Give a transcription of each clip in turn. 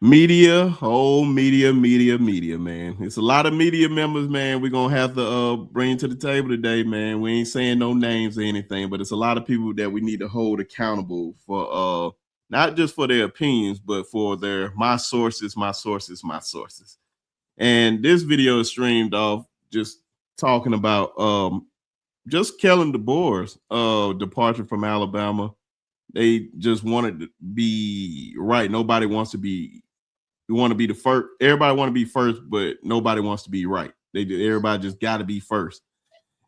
Media, oh media, man. It's a lot of media members, man. We're gonna have to bring to the table today, man. We ain't saying no names or anything, but it's a lot of people that we need to hold accountable for not just for their opinions, but for their my sources, my sources, my sources. And this video is streamed off just talking about just Kellen DeBoer's departure from Alabama. They just wanted to be right. Nobody wants to be we want to be the first. Everybody want to be first, but nobody wants to be right. Everybody just got to be first.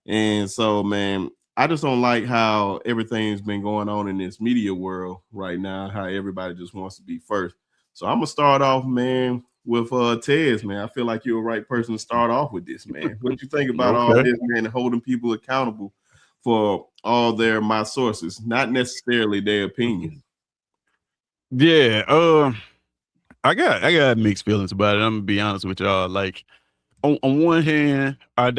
And so, man, I just don't like how everything's been going on in this media world right now. How everybody just wants to be first. So I'm gonna start off, man, with Tez, man. I feel like you're the right person to start off with this, man. What you think about all Okay. this, man, and holding people accountable for all their my sources, not necessarily their opinion. Yeah. I got mixed feelings about it. I'm gonna be honest with y'all. Like on one hand, I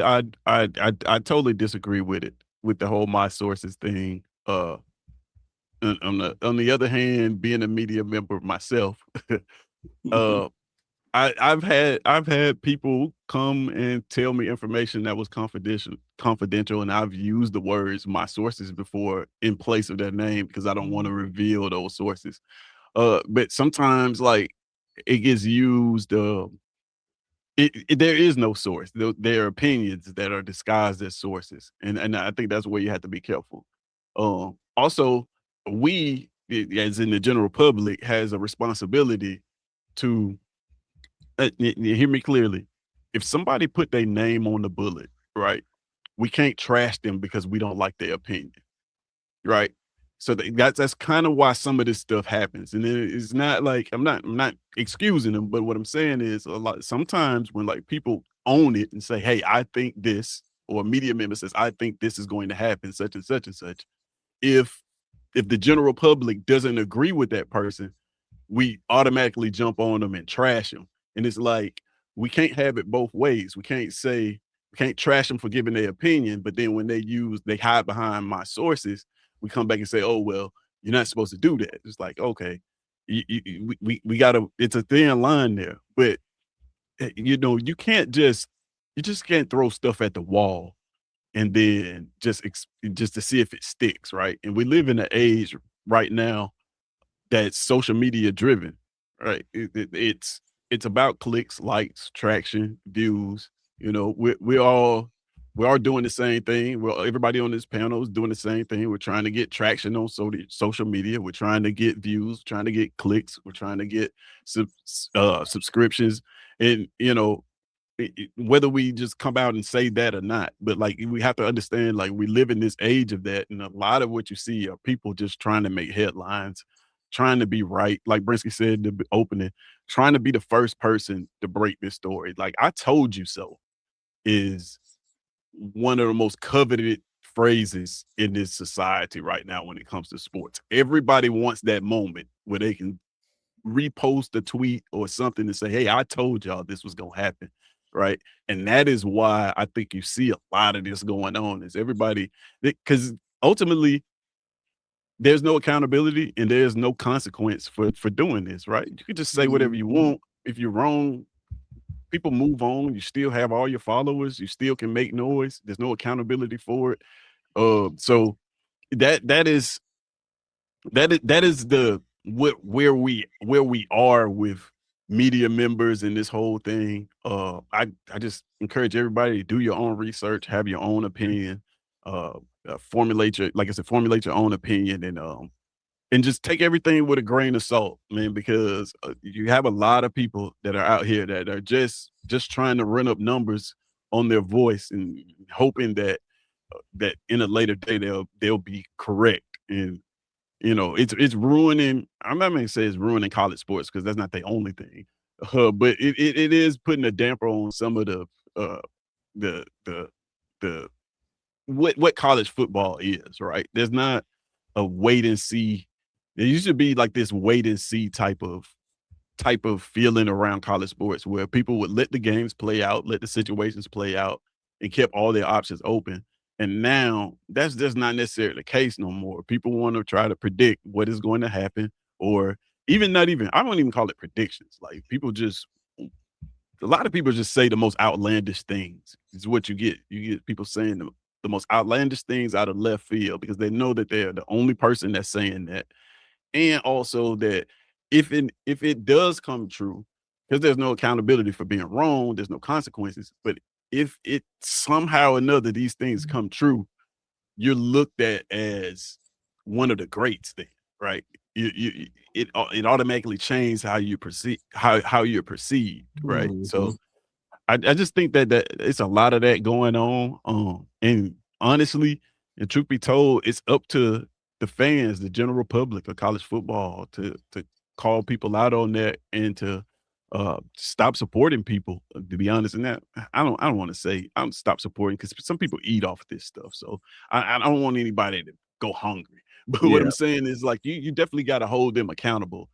totally disagree with it, with the whole my sources thing. On the other hand, being a media member myself, uh, I've had people come and tell me information that was confidential, and I've used the words my sources before in place of their name because I don't want to reveal those sources. But sometimes like it gets used. There is no source. There are opinions that are disguised as sources, and I think that's where you have to be careful. Also, as in the general public, has a responsibility to hear me clearly. If somebody put their name on the bullet, right, we can't trash them because we don't like their opinion, right? So that's kind of why some of this stuff happens, and it's not like I'm not excusing them, but what I'm saying is a lot sometimes when like people own it and say, "Hey, I think this," or a media member says, "I think this is going to happen," such and such and such. If if the general public doesn't agree with that person, we automatically jump on them and trash them, and it's like we can't have it both ways. We can't trash them for giving their opinion, but then when they hide behind my sources, we come back and say, "Oh well, you're not supposed to do that." It's like, okay, we gotta. It's a thin line there, but you just can't throw stuff at the wall and then just to see if it sticks, right? And we live in an age right now that's social media driven, right? It's about clicks, likes, traction, views. We're all doing the same thing. Well, everybody on this panel is doing the same thing. We're trying to get traction on social media. We're trying to get views, trying to get clicks. We're trying to get subscriptions, and whether we just come out and say that or not, but like we have to understand, like we live in this age of that, and a lot of what you see are people just trying to make headlines, trying to be right, like Brinsky said in the opening, trying to be the first person to break this story. Like I told you so is one of the most coveted phrases in this society right now when it comes to sports. Everybody wants that moment where they can repost a tweet or something to say, "Hey, I told y'all this was gonna happen," right? And that is why I think you see a lot of this going on. Is everybody because ultimately there's no accountability and there's no consequence for doing this, right? You can just say whatever you want. If you're wrong, people move on. You still have all your followers. You still can make noise. There's no accountability for it. So that is that is the where we are with media members and this whole thing. I just encourage everybody to do your own research, have your own opinion, uh, formulate your like I said, formulate your own opinion, and just take everything with a grain of salt, man, because you have a lot of people that are out here that are just trying to run up numbers on their voice and hoping that in a later day they'll be correct. And it's ruining. I'm not gonna say it's ruining college sports because that's not the only thing, but it is putting a damper on some of uh, the the what college football is. Right? There's not a wait and see. There used to be like this wait and see type of feeling around college sports where people would let the games play out, let the situations play out, and kept all their options open. And now that's just not necessarily the case no more. People want to try to predict what is going to happen, or I don't even call it predictions. Like a lot of people just say the most outlandish things is what you get. You get people saying the most outlandish things out of left field because they know that they're the only person that's saying that. And also that if it does come true, because there's no accountability for being wrong, there's no consequences. But if it somehow or another these things come true, you're looked at as one of the greats then, right? It automatically changes how you perceive how you're perceived, right? So I just think that it's a lot of that going on. And honestly, and truth be told, it's up to the fans, the general public of college football to call people out on that and to stop supporting people. To be honest, and that I don't want to say I'm stop supporting because some people eat off this stuff. So I don't want anybody to go hungry. But what Yeah. I'm saying is like you definitely got to hold them accountable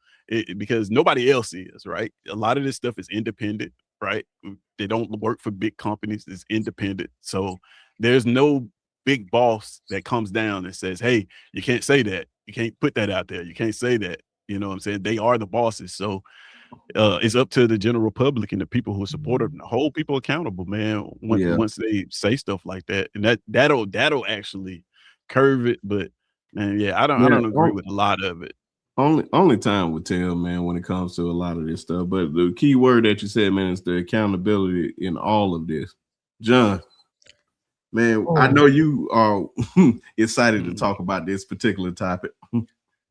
because nobody else is, right? A lot of this stuff is independent, right? They don't work for big companies. It's independent. So there's no big boss that comes down and says, hey, you can't say that. You can't put that out there. You can't say that. You know what I'm saying? They are the bosses. So it's up to the general public and the people who support them to hold people accountable, man, once they say stuff like that. And that'll actually curve it. But man, yeah, I don't agree with a lot of it. Only time will tell, man, when it comes to a lot of this stuff. But the key word that you said, man, is the accountability in all of this. John, man, I know you are excited to talk about this particular topic.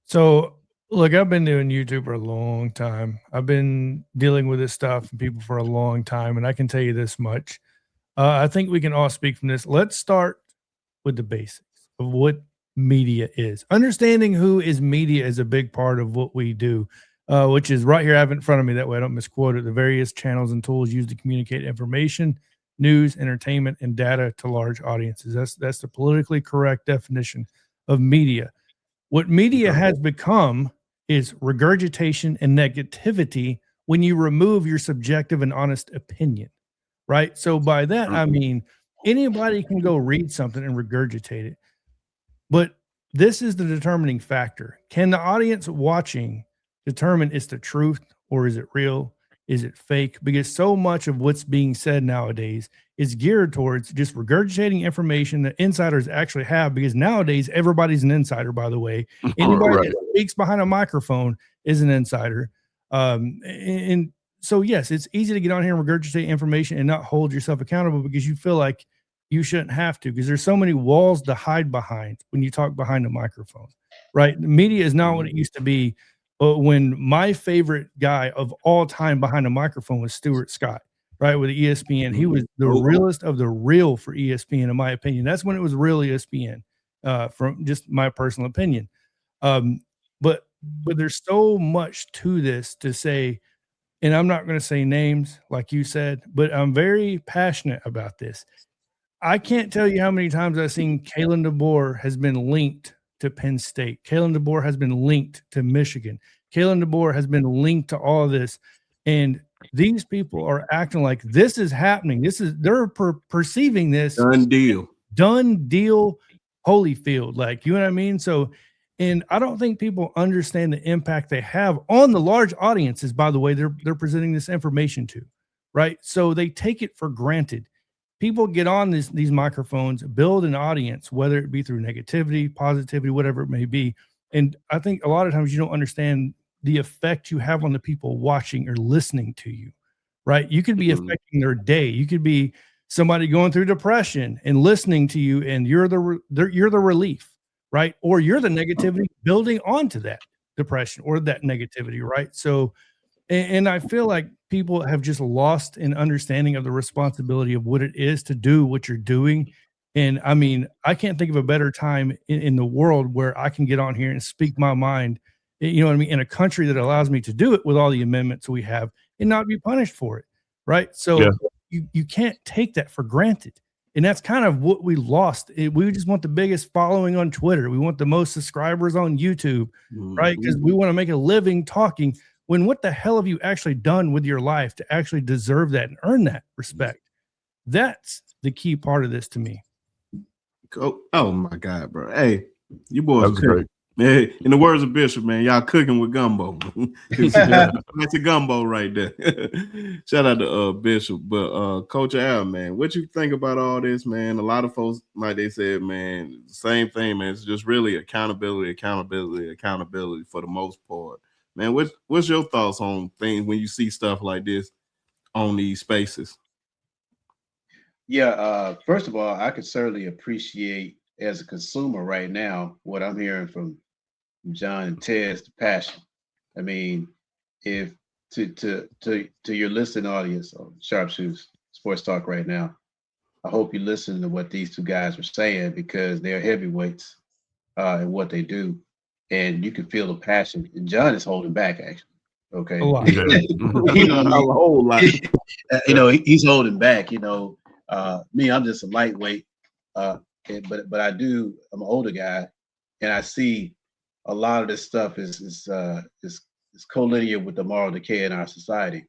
So, look, I've been doing YouTube for a long time. I've been dealing with this stuff and people for a long time, and I can tell you this much. I think we can all speak from this. Let's start with the basics of what media is. Understanding who is media is a big part of what we do, which is right here. I have it in front of me. That way I don't misquote it. The various channels and tools used to communicate information, news, entertainment, and data to large audiences. That's the politically correct definition of media. What media has become is regurgitation and negativity when you remove your subjective and honest opinion, right? So by that, I mean, anybody can go read something and regurgitate it. But this is the determining factor. Can the audience watching determine it's the truth or is it real? Is it fake? Because so much of what's being said nowadays is geared towards just regurgitating information that insiders actually have. Because nowadays, everybody's an insider, by the way. Anybody that speaks behind a microphone is an insider. And so, yes, it's easy to get on here and regurgitate information and not hold yourself accountable because you feel like you shouldn't have to, because there's so many walls to hide behind when you talk behind a microphone, right? The media is not what it used to be. When my favorite guy of all time behind a microphone was Stuart Scott, right, with ESPN. He was the realest of the real for ESPN, in my opinion. That's when it was real ESPN, from just my personal opinion. But there's so much to this to say, and I'm not going to say names like you said, but I'm very passionate about this. I can't tell you how many times I've seen Kalen DeBoer has been linked to Penn State. Kalen DeBoer has been linked to Michigan. Kalen DeBoer has been linked to all of this. And these people are acting like this is happening. They're perceiving this done deal, Holyfield. Like, you know what I mean? So, and I don't think people understand the impact they have on the large audiences, by the way, they're presenting this information to, right? So they take it for granted. People get on these microphones, build an audience, whether it be through negativity, positivity, whatever it may be. And I think a lot of times you don't understand the effect you have on the people watching or listening to you, right? You could be affecting their day. You could be somebody going through depression and listening to you, and you're the relief, right? Or you're the negativity building onto that depression or that negativity, right? So, and I feel like people have just lost an understanding of the responsibility of what it is to do what you're doing. And I mean, I can't think of a better time in the world where I can get on here and speak my mind, you know what I mean, in a country that allows me to do it with all the amendments we have and not be punished for it, right? So you can't take that for granted. And that's kind of what we lost. We just want the biggest following on Twitter. We want the most subscribers on YouTube, right? Because we want to make a living talking. When what the hell have you actually done with your life to actually deserve that and earn that respect? That's the key part of this to me. Oh my God, bro. Hey, you boys great. In the words of Bishop, man, y'all cooking with gumbo. It's a gumbo right there. Shout out to Bishop. But Coach Al, man, what you think about all this, man? A lot of folks, like they said, man, same thing, man. It's just really accountability for the most part. Man, what's your thoughts on things when you see stuff like this on these spaces? Yeah, first of all, I could certainly appreciate as a consumer right now what I'm hearing from John and Ted's the passion. I mean, if to your listening audience on Sharpshoots Sports Talk right now, I hope you listen to what these two guys are saying because they're heavyweights in what they do, and you can feel the passion. And John is holding back actually. Okay, A lot. Yeah. you know, A whole lot. he's holding back. Me, I'm just a lightweight, but I'm an older guy, and I see a lot of this stuff is collinear with the moral decay in our society,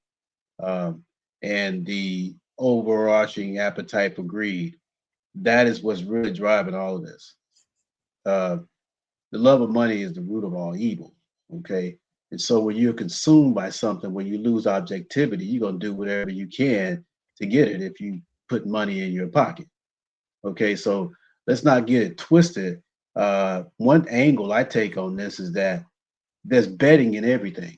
and the overarching appetite for greed. That is what's really driving all of this. Uh, the love of money is the root of all evil. Okay, and so when you're consumed by something, when you lose objectivity, you're gonna do whatever you can to get it. If you put money in your pocket, okay, so let's not get it twisted. One angle I take on this is that there's betting in everything.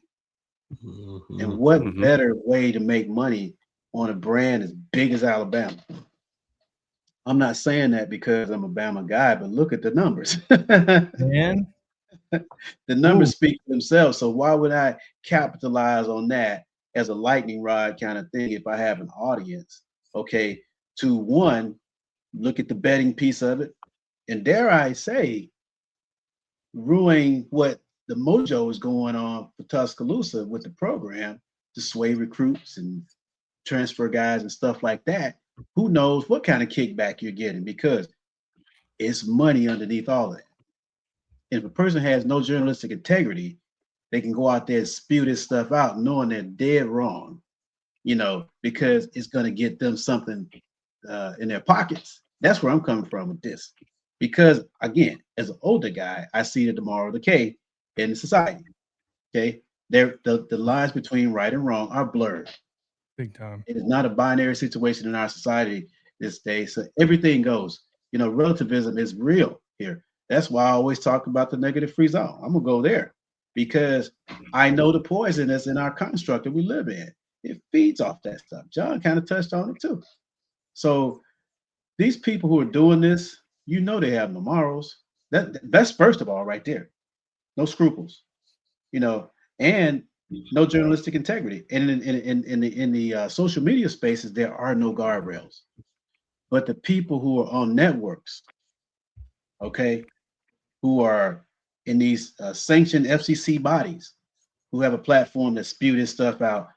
And what better way to make money on a brand as big as Alabama? I'm not saying that because I'm a Bama guy, but look at the numbers. Man, The numbers speak for themselves. So why would I capitalize on that as a lightning rod kind of thing if I have an audience? Okay, to one, look at the betting piece of it, and dare I say, ruin what the mojo is going on for Tuscaloosa with the program to sway recruits and transfer guys and stuff like that. Who knows what kind of kickback you're getting because it's money underneath all of that. If a person has no journalistic integrity, they can go out there and spew this stuff out knowing they're dead wrong, because it's going to get them something in their pockets. That's where I'm coming from with this. Because again, as an older guy, I see the moral decay in society. Okay. The lines between right and wrong are blurred. big time. It is not a binary situation in our society this day. So everything goes. Relativism is real here. That's why I always talk about the negative free zone. I'm gonna go there because I know the poison that's in our construct that we live in. It feeds off that stuff. John kind of touched on it too. So these people who are doing this, they have no morals. That's first of all right there. No scruples, and no journalistic integrity. And in the social media spaces, there are no guardrails. But the people who are on networks, okay, who are in these sanctioned FCC bodies, who have a platform that spew this stuff out,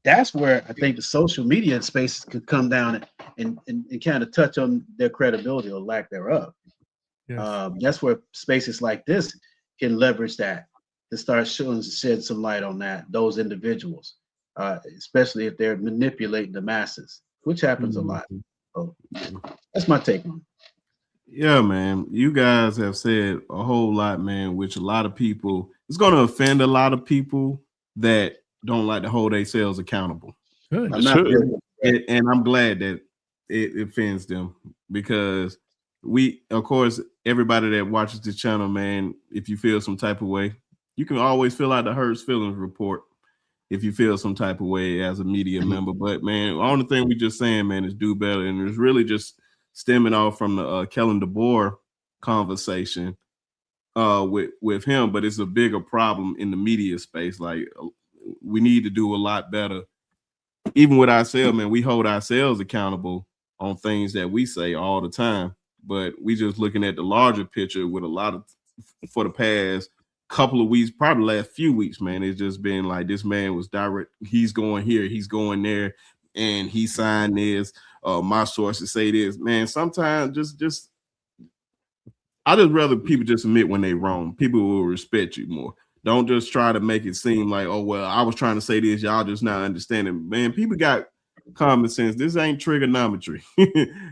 that's where I think the social media spaces could come down and kind of touch on their credibility or lack thereof. Yes. That's where spaces like this can leverage that to start shed some light on those individuals, especially if they're manipulating the masses, which happens a lot. So that's my take on it. Yeah, man. You guys have said a whole lot, man, which a lot of people, it's going to offend a lot of people that don't like to hold themselves accountable. Good. And I'm glad that it offends them because of course, everybody that watches the channel, man, if you feel some type of way, you can always fill out the Hurts Feelings report if you feel some type of way as a media member. But, man, the only thing we just saying, man, is do better. And it's really just stemming off from the Kalen DeBoer conversation with him, but it's a bigger problem in the media space. Like we need to do a lot better. Even with ourselves, man, we hold ourselves accountable on things that we say all the time, but we just looking at the larger picture with a lot of, for the past couple of weeks, probably last few weeks, man, it's just been like this man was direct. He's going here, he's going there, and he signed this. My sources say this, man. Sometimes just I just rather people just admit when they wrong. People will respect you more. Don't just try to make it seem like, oh well, I was trying to say this, y'all just not understanding. Man, people got common sense. This ain't trigonometry.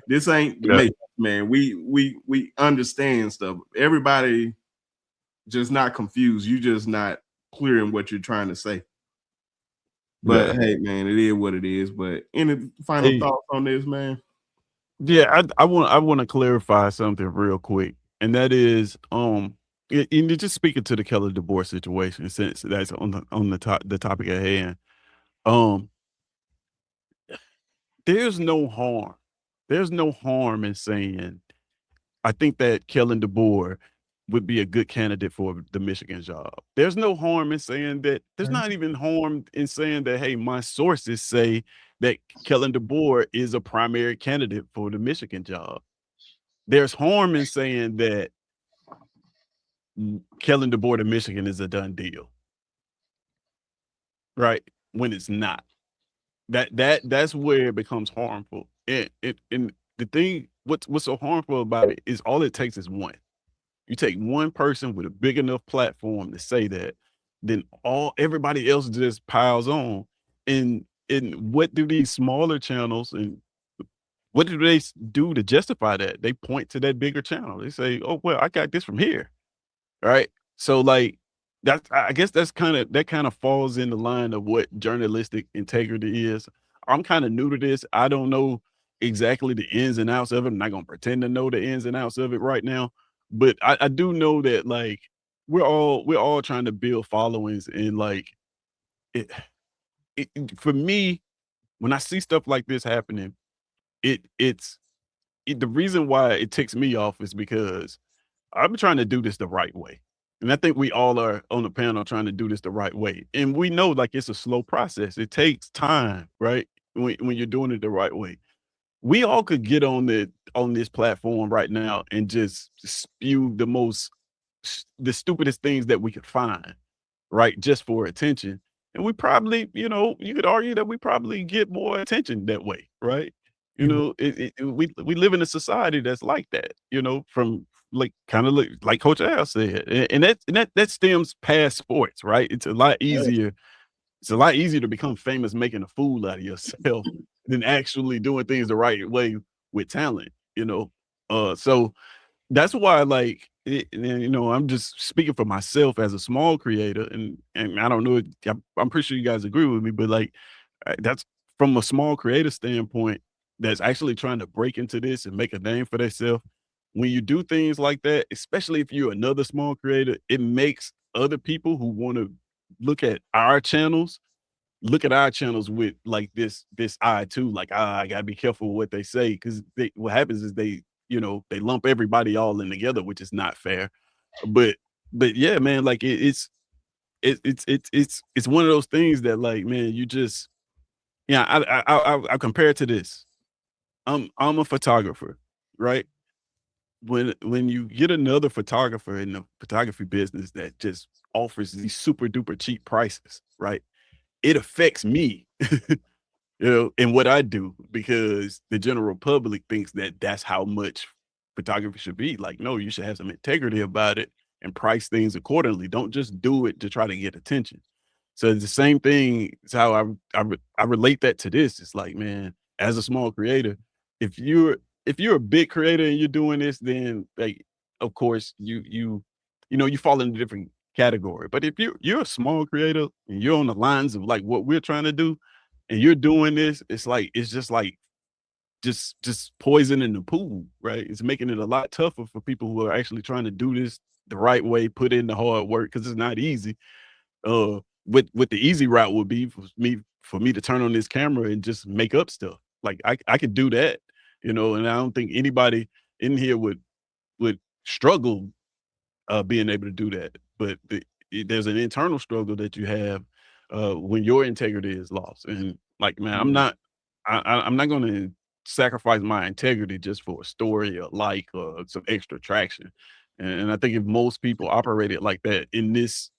This ain't the Matrix. man, we understand stuff. Everybody just not confused. You just not clear in what you're trying to say. But hey, man, it is what it is. But any final thoughts on this, man? Yeah, I want to clarify something real quick, and that is, just speaking to the Kalen DeBoer situation, since that's on the topic at hand. There's no harm. There's no harm in saying, I think that Kalen DeBoer would be a good candidate for the Michigan job. There's no harm in saying that. There's not even harm in saying that, hey, my sources say that Kalen DeBoer is a primary candidate for the Michigan job. There's harm in saying that Kalen DeBoer to Michigan is a done deal, right? When it's not. That's where it becomes harmful. And the thing, what's so harmful about it is all it takes is one. You take one person with a big enough platform to say that, then everybody else just piles on. And what do these smaller channels and what do they do to justify that? They point to that bigger channel. They say, "Oh well, I got this from here." Right? So like I guess that kind of falls in the line of what journalistic integrity is. I'm kind of new to this. I don't know exactly the ins and outs of it. I'm not gonna pretend to know the ins and outs of it right now. But I do know that like we're all trying to build followings, and like it for me, when I see stuff like this happening, it's the reason why it ticks me off is because I'm trying to do this the right way. And I think we all are on the panel trying to do this the right way. And we know like it's a slow process. It takes time, right? When you're doing it the right way. We all could get on this platform right now and just spew the stupidest things that we could find, right? Just for attention. And we probably, you could argue that we probably get more attention that way, right? We live in a society that's like that, from like kind of like Coach Al said, and that stems past sports, right? It's a lot easier. It's a lot easier to become famous making a fool out of yourself than actually doing things the right way with talent, So that's why, like, I'm just speaking for myself as a small creator, and I don't know, I'm pretty sure you guys agree with me, but like, that's from a small creator standpoint that's actually trying to break into this and make a name for themselves. When you do things like that, especially if you're another small creator, it makes other people who want to look at our channels with like this eye too, like, I gotta be careful with what they say, because what happens is they lump everybody all in together, which is not fair. But yeah, man, like it's one of those things that, like, man, you just, I compare it to this. I'm a photographer, right? When you get another photographer in the photography business that just offers these super duper cheap prices, right? It affects me, in what I do, because the general public thinks that that's how much photography should be. Like, no, you should have some integrity about it and price things accordingly. Don't just do it to try to get attention. So it's the same thing. It's how I relate that to this. It's like, man, as a small creator, if you're a big creator and you're doing this, then like, of course, you fall in a different category. But if you're a small creator and you're on the lines of like what we're trying to do, and you're doing this, it's just like just poison in the pool, right? It's making it a lot tougher for people who are actually trying to do this the right way, put in the hard work, because it's not easy. What the easy route would be for me to turn on this camera and just make up stuff. Like I could do that, and I don't think anybody in here would struggle being able to do that. But there's an internal struggle that you have when your integrity is lost. And like, man, I'm not going to sacrifice my integrity just for a story or like or some extra traction. And I think if most people operated like that in this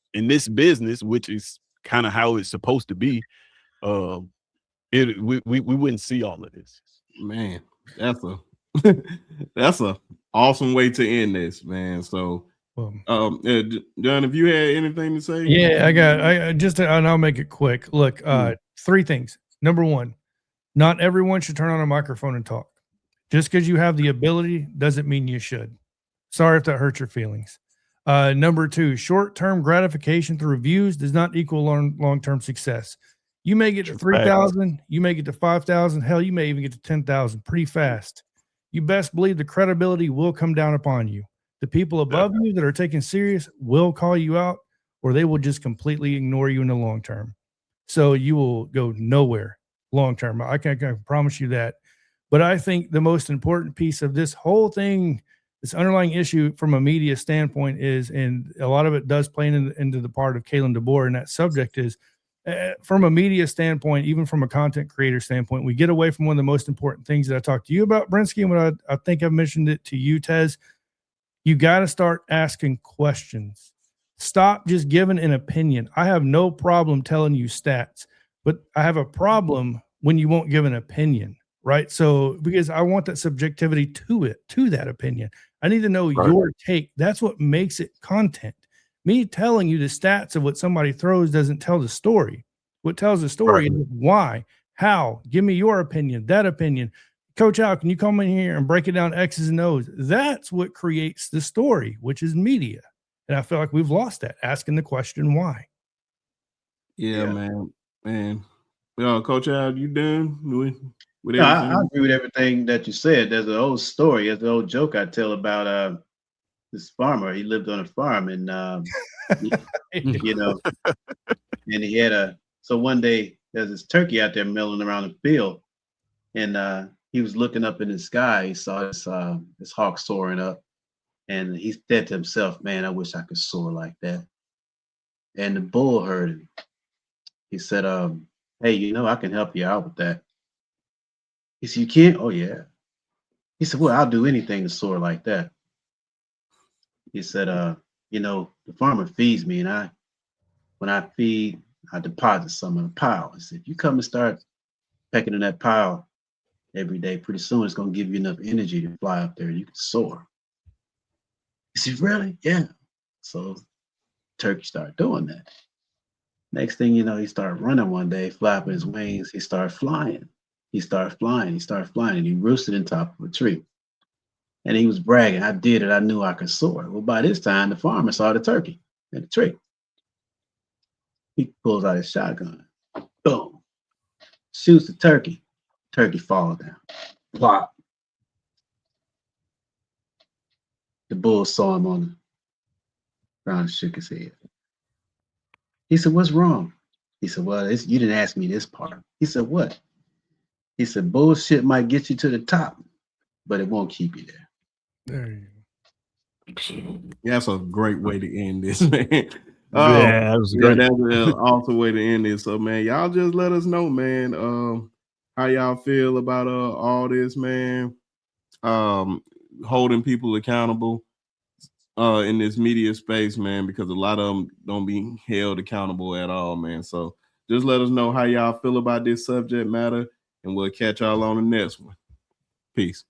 business, which is kind of how it's supposed to be, we wouldn't see all of this. Man, that's a awesome way to end this, man. So John, if you had anything to say? Yeah, I just, and I'll make it quick. Look, 3 things. Number 1, not everyone should turn on a microphone and talk. Just because you have the ability doesn't mean you should. Sorry if that hurts your feelings. Number 2, short-term gratification through views does not equal long-term success. You may get to 3,000, you may get to 5,000, hell, you may even get to 10,000 pretty fast. You best believe the credibility will come down upon you. The people above you that are taken serious will call you out, or they will just completely ignore you in the long term. So you will go nowhere long term. I can promise you that. But I think the most important piece of this whole thing, this underlying issue from a media standpoint is, and a lot of it does play into the part of Kalen DeBoer, and that subject is, from a media standpoint, even from a content creator standpoint, we get away from one of the most important things that I talked to you about, Brinsky, and what I think I've mentioned it to you, Tez. You got to start asking questions. Stop just giving an opinion. I have no problem telling you stats, but I have a problem when you won't give an opinion, right? So because I want that subjectivity to that opinion. I need to know your take. That's what makes it content. Me telling you the stats of what somebody throws doesn't tell the story. What tells the story is why, how. Give me your opinion, that opinion. Coach Al, can you come in here and break it down X's and O's? That's what creates the story, which is media. And I feel like we've lost that, asking the question why. Yeah. man. Coach Al, you done with everything? I agree with everything that you said. There's an old story, there's an old joke I tell about this farmer. He lived on a farm, and you know, and he had so one day there's this turkey out there milling around the field, and he was looking up in the sky. He saw this hawk soaring up, and he said to himself, "Man, I wish I could soar like that." And the bull heard him. He said, "Hey, I can help you out with that." He said, "You can't?" "Oh yeah." He said, "Well, I'll do anything to soar like that." He said, the farmer feeds me, and when I feed, I deposit some in a pile. He said, "If you come and start pecking in that pile every day, pretty soon it's going to give you enough energy to fly up there and you can soar." He said, "Really?" "Yeah." So turkey started doing that. Next thing you know, he started running one day, flapping his wings. He started flying. He started flying, and he roosted in top of a tree. And he was bragging, "I did it. I knew I could soar." Well, by this time, the farmer saw the turkey in the tree. He pulls out his shotgun. Boom. Shoots the turkey. Turkey falls down. Plop. The bull saw him on the ground and shook his head. He said, "What's wrong?" He said, "Well, you didn't ask me this part." He said, "What?" He said, "Bullshit might get you to the top, but it won't keep you there." There you go. Yeah, that's a great way to end this, man. Yeah, that was great. That's an awesome way to end this. So, man, y'all just let us know, man, how y'all feel about all this, man. Holding people accountable in this media space, man, because a lot of them don't be held accountable at all, man. So just let us know how y'all feel about this subject matter, and we'll catch y'all on the next one. Peace.